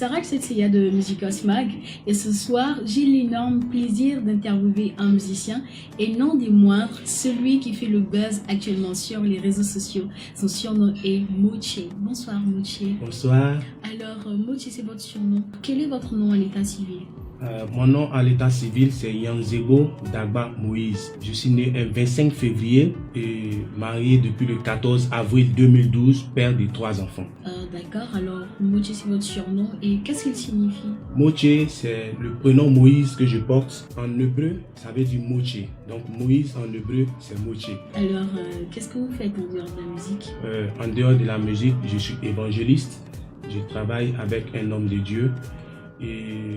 Sarah Setseya de Musicos Mag et ce soir, j'ai l'énorme plaisir d'interviewer un musicien et non des moindres, celui qui fait le buzz actuellement sur les réseaux sociaux. Son surnom est Moche. Bonsoir Moche. Bonsoir. Alors Moche, c'est votre surnom. Quel est votre nom à l'état civil? Mon nom à l'état civil, c'est Yanzego Dagba Moïse. Je suis né le 25 février et marié depuis le 14 avril 2012, père de 3 enfants. D'accord, alors Moche, c'est votre surnom et qu'est-ce qu'il signifie? Moche, c'est le prénom Moïse que je porte. En hébreu, ça veut dire Moche. Donc Moïse en hébreu, c'est Moche. Alors, qu'est-ce que vous faites en dehors de la musique? En dehors de la musique, je suis évangéliste. Je travaille avec un homme de Dieu. Et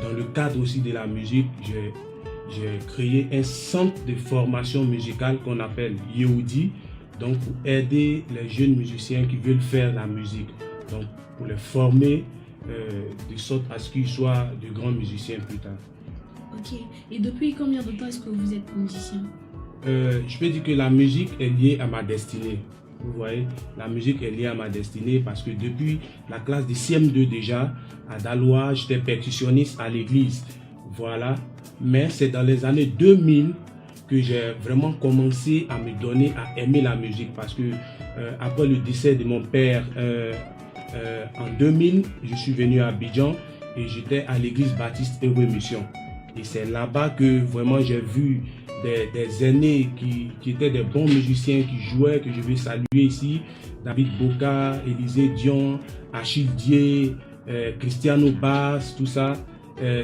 dans le cadre aussi de la musique, j'ai créé un centre de formation musicale qu'on appelle Yehoudi, donc pour aider les jeunes musiciens qui veulent faire la musique, donc pour les former de sorte à ce qu'ils soient de grands musiciens plus tard. Ok, et depuis combien de temps est-ce que vous êtes musicien? Je peux dire que la musique est liée à ma destinée. Vous voyez, la musique est liée à ma destinée parce que depuis la classe de CM2 déjà, à Daloa, j'étais percussionniste à l'église. Voilà. Mais c'est dans les années 2000 que j'ai vraiment commencé à me donner à aimer la musique parce que après le décès de mon père en 2000, je suis venu à Abidjan et j'étais à l'église baptiste Hébreu Mission. Et c'est là-bas que vraiment j'ai vu des aînés qui étaient des bons musiciens qui jouaient, que je vais saluer ici. David Boka, Élisée Dion, Achille Dié, Cristiano Bass, tout ça.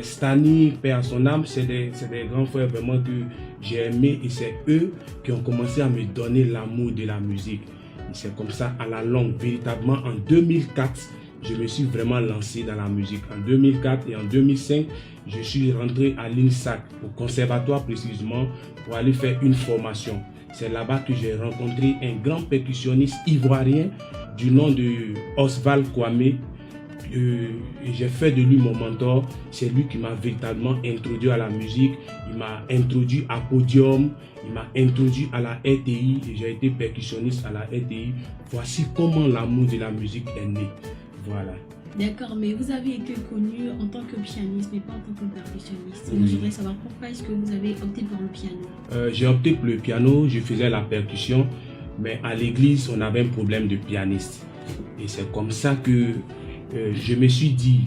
Stani, paix à son âme, c'est des grands frères vraiment que j'ai aimés et c'est eux qui ont commencé à me donner l'amour de la musique. Et c'est comme ça à la longue, véritablement en 2004, je me suis vraiment lancé dans la musique. En 2004 et en 2005, je suis rentré à l'INSAC, au conservatoire précisément, pour aller faire une formation. C'est là-bas que j'ai rencontré un grand percussionniste ivoirien du nom de Oswald Kwame. Et j'ai fait de lui mon mentor. C'est lui qui m'a véritablement introduit à la musique. Il m'a introduit à Podium. Il m'a introduit à la RTI. Et j'ai été percussionniste à la RTI. Voici comment l'amour de la musique est né. Voilà. D'accord, mais vous avez été connu en tant que pianiste, mais pas en tant que percussionniste. Oui. Donc, je voudrais savoir pourquoi est-ce que vous avez opté pour le piano? J'ai opté pour le piano, je faisais la percussion, mais à l'église, on avait un problème de pianiste. Et c'est comme ça que je me suis dit,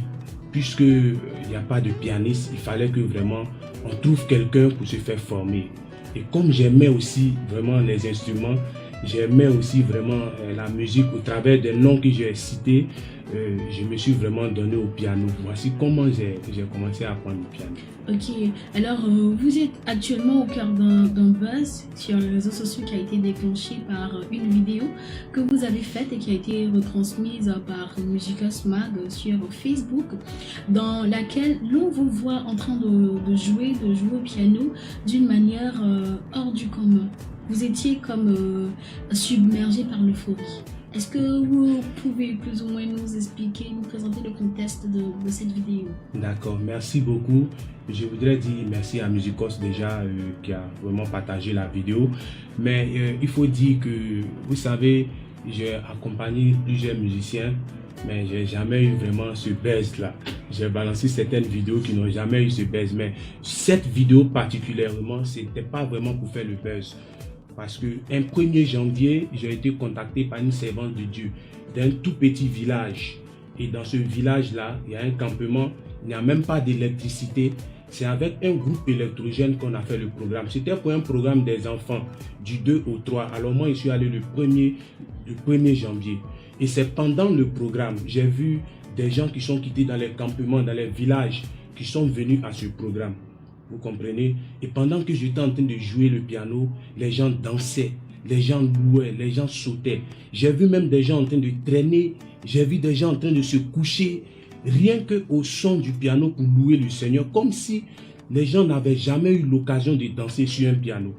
puisqu'il n'y a pas de pianiste, il fallait que vraiment on trouve quelqu'un pour se faire former. Et comme j'aimais aussi vraiment les instruments, j'aimais aussi vraiment la musique au travers des noms que j'ai cités, je me suis vraiment donné au piano. Voici comment j'ai commencé à apprendre le piano. Ok, alors vous êtes actuellement au cœur d'un buzz sur les réseaux sociaux qui a été déclenché par une vidéo que vous avez faite et qui a été retransmise par Musicos Mag sur Facebook, dans laquelle l'on vous voit en train de jouer au piano d'une manière hors du commun. Vous étiez comme submergé par l'euphorie. Est-ce que vous pouvez plus ou moins nous expliquer, nous présenter le contexte de cette vidéo? D'accord, merci beaucoup. Je voudrais dire merci à Musicos déjà qui a vraiment partagé la vidéo. Mais il faut dire que, vous savez, j'ai accompagné plusieurs musiciens, mais j'ai jamais eu vraiment ce buzz-là. J'ai balancé certaines vidéos qui n'ont jamais eu ce buzz, mais cette vidéo particulièrement, c'était pas vraiment pour faire le buzz. Parce qu'un 1er janvier, j'ai été contacté par une servante de Dieu d'un tout petit village. Et dans ce village-là, il y a un campement, il n'y a même pas d'électricité. C'est avec un groupe électrogène qu'on a fait le programme. C'était pour un programme des enfants du 2 au 3. Alors moi, je suis allé le 1er janvier. Et c'est pendant le programme, j'ai vu des gens qui sont quittés dans les campements, dans les villages, qui sont venus à ce programme. Vous comprenez? Et pendant que j'étais en train de jouer le piano, les gens dansaient, les gens louaient, les gens sautaient. J'ai vu même des gens en train de traîner, j'ai vu des gens en train de se coucher, rien qu'au son du piano pour louer le Seigneur, comme si les gens n'avaient jamais eu l'occasion de danser sur un piano.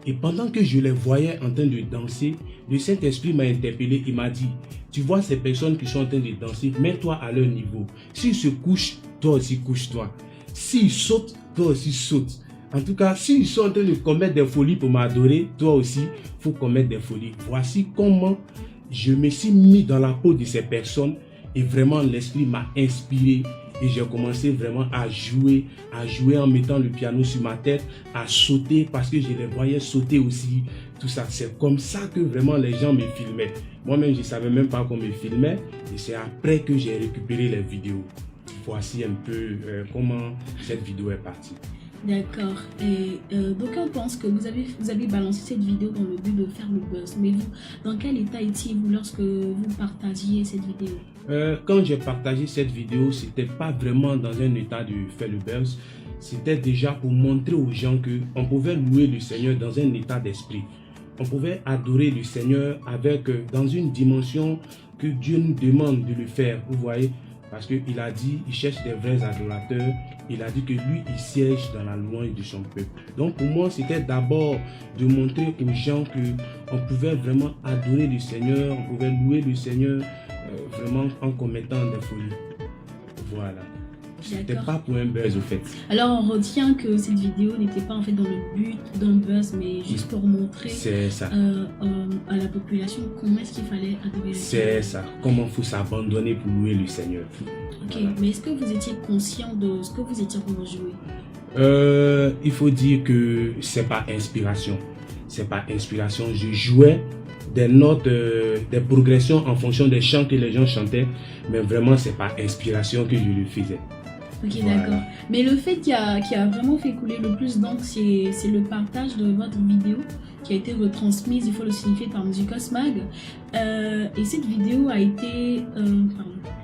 Et pendant que je les voyais en train de danser, le Saint-Esprit m'a interpellé, il m'a dit, tu vois ces personnes qui sont en train de danser, mets-toi à leur niveau. S'ils se couchent, toi aussi couche-toi. S'ils sautent, toi aussi saute. En tout cas, s'ils sont en train de commettre des folies pour m'adorer, toi aussi, il faut commettre des folies. Voici comment je me suis mis dans la peau de ces personnes Et vraiment, l'esprit m'a inspiré. Et j'ai commencé vraiment à jouer en mettant le piano sur ma tête, à sauter parce que je les voyais sauter aussi. Tout ça, c'est comme ça que vraiment les gens me filmaient. Moi-même, je ne savais même pas qu'on me filmait. Et c'est après que j'ai récupéré les vidéos. Voici un peu comment cette vidéo est partie. D'accord. Et d'aucuns pensent que vous avez balancé cette vidéo dans le but de faire le buzz. Mais vous, dans quel état étiez-vous lorsque vous partagiez cette vidéo? Quand j'ai partagé cette vidéo, c'était pas vraiment dans un état de faire le buzz. C'était déjà pour montrer aux gens qu'on pouvait louer le Seigneur dans un état d'esprit. On pouvait adorer le Seigneur dans une dimension que Dieu nous demande de le faire. Vous voyez? Parce qu'il a dit, il cherche des vrais adorateurs. Il a dit que lui, il siège dans la louange de son peuple. Donc pour moi, c'était d'abord de montrer aux gens qu'on pouvait vraiment adorer le Seigneur, on pouvait louer le Seigneur vraiment en commettant des folies. Voilà. C'était pas pour un buzz au fait. Alors on retient que cette vidéo n'était pas en fait dans le but d'un buzz, mais juste pour montrer ça. À la population comment est-ce qu'il fallait adorer le Seigneur. C'est ça. Comment il faut s'abandonner pour louer le Seigneur. Ok, voilà. Mais est-ce que vous étiez conscient de ce que vous étiez en train de jouer? Il faut dire que c'est pas inspiration. C'est pas inspiration. Je jouais des notes, des progressions en fonction des chants que les gens chantaient, mais vraiment c'est pas inspiration que je le faisais. Ok, voilà. D'accord. Mais le fait qui a vraiment fait couler le plus d'encre, c'est le partage de votre vidéo qui a été retransmise, il faut le signifier, par Musicos Mag. Et cette vidéo a été,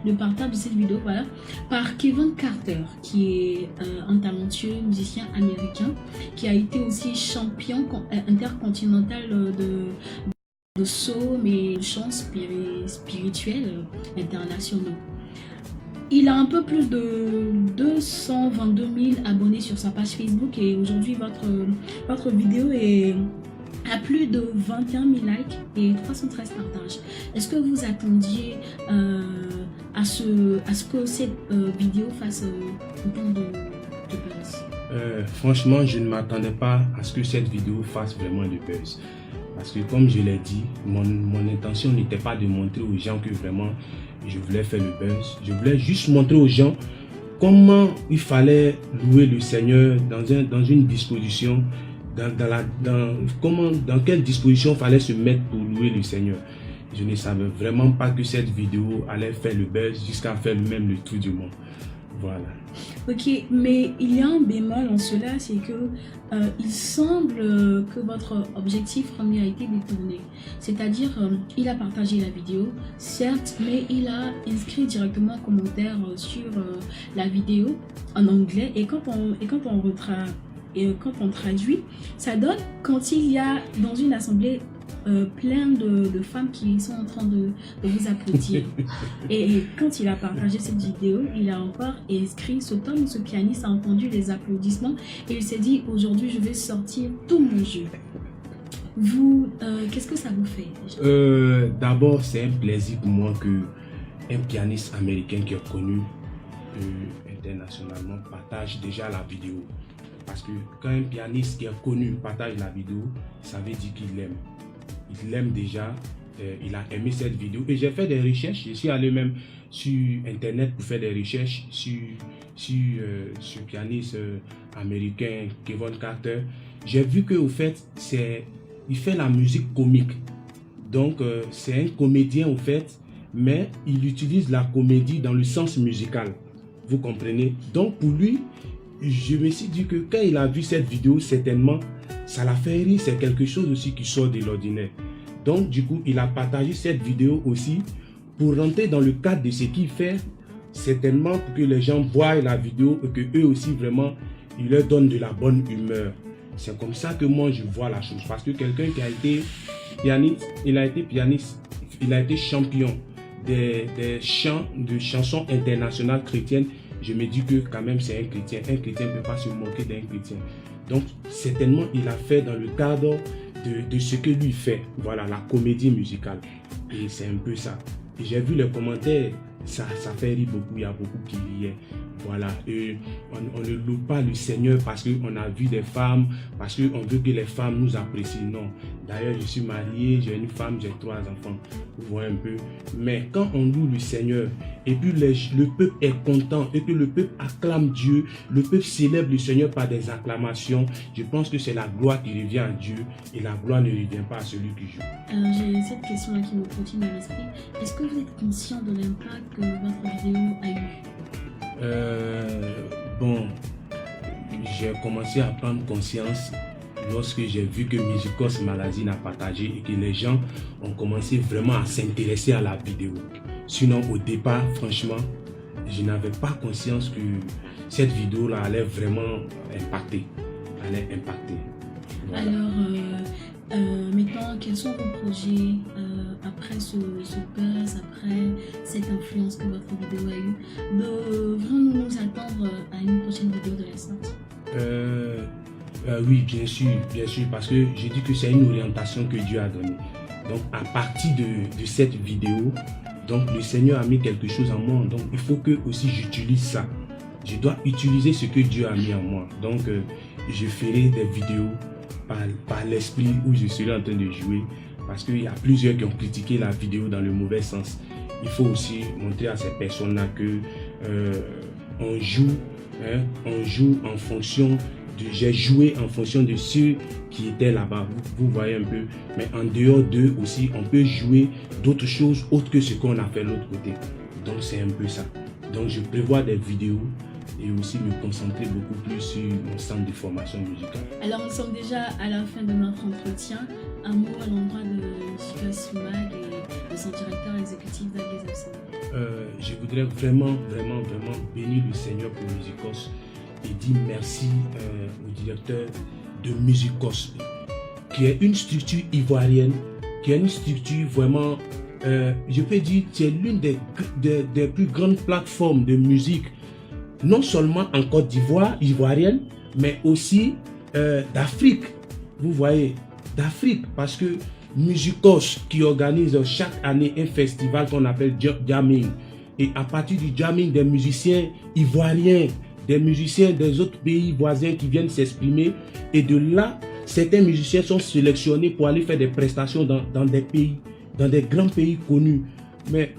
le partage de cette vidéo, voilà, par Kevin Carter, qui est un talentueux musicien américain, qui a été aussi champion intercontinental de psaumes et chants spirituels internationaux. Il a un peu plus de 222 000 abonnés sur sa page Facebook et aujourd'hui votre vidéo a plus de 21 000 likes et 313 partages. Est-ce que vous attendiez à ce que cette vidéo fasse autant de buzz? Franchement, je ne m'attendais pas à ce que cette vidéo fasse vraiment de buzz. Parce que comme je l'ai dit, mon intention n'était pas de montrer aux gens que vraiment je voulais faire le buzz. Je voulais juste montrer aux gens comment il fallait louer le Seigneur dans une disposition, dans quelle disposition il fallait se mettre pour louer le Seigneur. Je ne savais vraiment pas que cette vidéo allait faire le buzz jusqu'à faire même le tour du monde. Voilà. Ok, mais il y a un bémol en cela, c'est que il semble que votre objectif premier a été détourné. C'est-à-dire, il a partagé la vidéo, certes, mais il a inscrit directement un commentaire sur la vidéo en anglais. Et quand on traduit, ça donne quand il y a dans une assemblée plein de femmes qui sont en train de vous applaudir. Et quand il a partagé cette vidéo, il a encore écrit, ce pianiste a entendu les applaudissements et il s'est dit, aujourd'hui je vais sortir tout mon jeu. Vous, qu'est-ce que ça vous fait déjà? D'abord, c'est un plaisir pour moi qu'un pianiste américain qui est connu internationalement partage déjà la vidéo. Parce que quand un pianiste qui est connu partage la vidéo, ça veut dire qu'il l'aime. Il l'aime déjà, il a aimé cette vidéo. Et j'ai fait des recherches, je suis allé même sur internet pour faire des recherches sur ce pianiste américain Kevin Carter. J'ai vu qu'au fait, il fait la musique comique. Donc c'est un comédien au fait, mais il utilise la comédie dans le sens musical. Vous comprenez? Donc pour lui, je me suis dit que quand il a vu cette vidéo, certainement, ça l'a fait rire. C'est quelque chose aussi qui sort de l'ordinaire. Donc, du coup, il a partagé cette vidéo aussi pour rentrer dans le cadre de ce qu'il fait, certainement pour que les gens voient la vidéo et que eux aussi, vraiment, il leur donne de la bonne humeur. C'est comme ça que moi, je vois la chose. Parce que quelqu'un qui a été pianiste, il a été champion des chansons internationales chrétiennes. Je me dis que quand même c'est un chrétien. Un chrétien ne peut pas se moquer d'un chrétien. Donc certainement il a fait dans le cadre de ce que lui fait. Voilà, la comédie musicale. Et c'est un peu ça. Et j'ai vu les commentaires, ça fait rire beaucoup. Il y a beaucoup qui riaient. Voilà, et on ne loue pas le Seigneur parce qu'on a vu des femmes, parce qu'on veut que les femmes nous apprécient. Non. D'ailleurs, je suis marié, j'ai une femme, j'ai 3 enfants. Vous voyez un peu. Mais quand on loue le Seigneur, et puis le peuple est content, et que le peuple acclame Dieu, le peuple célèbre le Seigneur par des acclamations, je pense que c'est la gloire qui revient à Dieu, et la gloire ne revient pas à celui qui joue. Alors, j'ai cette question-là qui me continue à l'esprit. Est-ce que vous êtes conscient de l'impact que votre vidéo a eu? Bon, j'ai commencé à prendre conscience lorsque j'ai vu que Musicos Magazine a partagé et que les gens ont commencé vraiment à s'intéresser à la vidéo. Sinon, au départ, franchement, je n'avais pas conscience que cette vidéo-là allait vraiment impacter. Voilà. Alors, maintenant, quels sont vos projets après ce buzz, après cette influence que votre vidéo a eue? Devons-nous nous attendre à une prochaine vidéo de la sorte? Oui, bien sûr, parce que j'ai dit que c'est une orientation que Dieu a donnée. Donc, à partir de cette vidéo, donc le Seigneur a mis quelque chose en moi. Donc, il faut que aussi j'utilise ça. Je dois utiliser ce que Dieu a mis en moi. Donc, je ferai des vidéos par l'esprit où je serai en train de jouer. Parce qu'il y a plusieurs qui ont critiqué la vidéo dans le mauvais sens. Il faut aussi montrer à ces personnes-là que on joue en fonction j'ai joué en fonction de ceux qui étaient là-bas, vous voyez un peu, mais en dehors d'eux aussi, on peut jouer d'autres choses autres que ce qu'on a fait de l'autre côté. Donc c'est un peu ça. Donc je prévois des vidéos et aussi me concentrer beaucoup plus sur mon centre de formation musicale. Alors nous sommes déjà à la fin de notre entretien. Un mot à l'endroit de Musicos Mag et de son directeur exécutif Xavier Zabsana. Je voudrais vraiment bénir le Seigneur pour Musicos et dire merci au directeur de Musicos, qui est une structure ivoirienne, qui est une structure vraiment, je peux dire, c'est l'une des plus grandes plateformes de musique, non seulement en Côte d'Ivoire, ivoirienne, mais aussi d'Afrique. Vous voyez, d'Afrique, parce que Musicos, qui organise chaque année un festival qu'on appelle Jamming, et à partir du Jamming, des musiciens ivoiriens, des musiciens des autres pays voisins qui viennent s'exprimer, et de là, certains musiciens sont sélectionnés pour aller faire des prestations dans des pays, dans des grands pays connus. Mais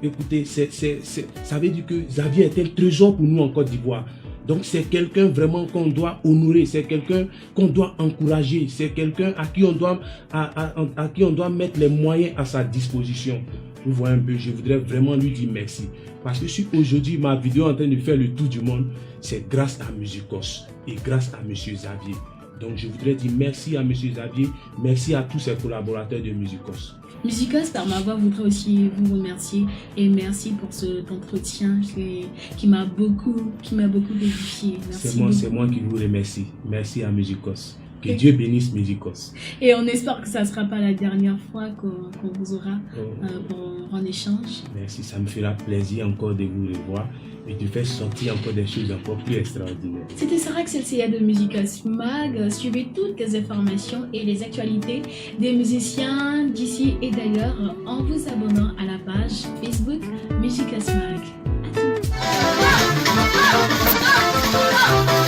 écoutez, ça veut dire que Xavier est un trésor pour nous en Côte d'Ivoire. Donc c'est quelqu'un vraiment qu'on doit honorer, c'est quelqu'un qu'on doit encourager, c'est quelqu'un à qui on doit mettre les moyens à sa disposition. Vous voyez un peu, je voudrais vraiment lui dire merci. Parce que si aujourd'hui ma vidéo est en train de faire le tour du monde, c'est grâce à Musicos et grâce à M. Xavier. Donc je voudrais dire merci à M. Xavier, merci à tous ses collaborateurs de Musicos. Musicos, par ma voix, voudrais aussi vous remercier et merci pour cet entretien qui m'a beaucoup édifié. C'est moi qui vous remercie. Merci à Musicos. Que Dieu bénisse Musicos. Et on espère que ça ne sera pas la dernière fois qu'on vous aura pour un échange. Merci, ça me fera plaisir encore de vous revoir et de faire sortir encore des choses encore plus extraordinaires. C'était Sarah Xelsia de Musicos Mag. Suivez toutes les informations et les actualités des musiciens d'ici et d'ailleurs en vous abonnant à la page Facebook Musicos Mag. À tout.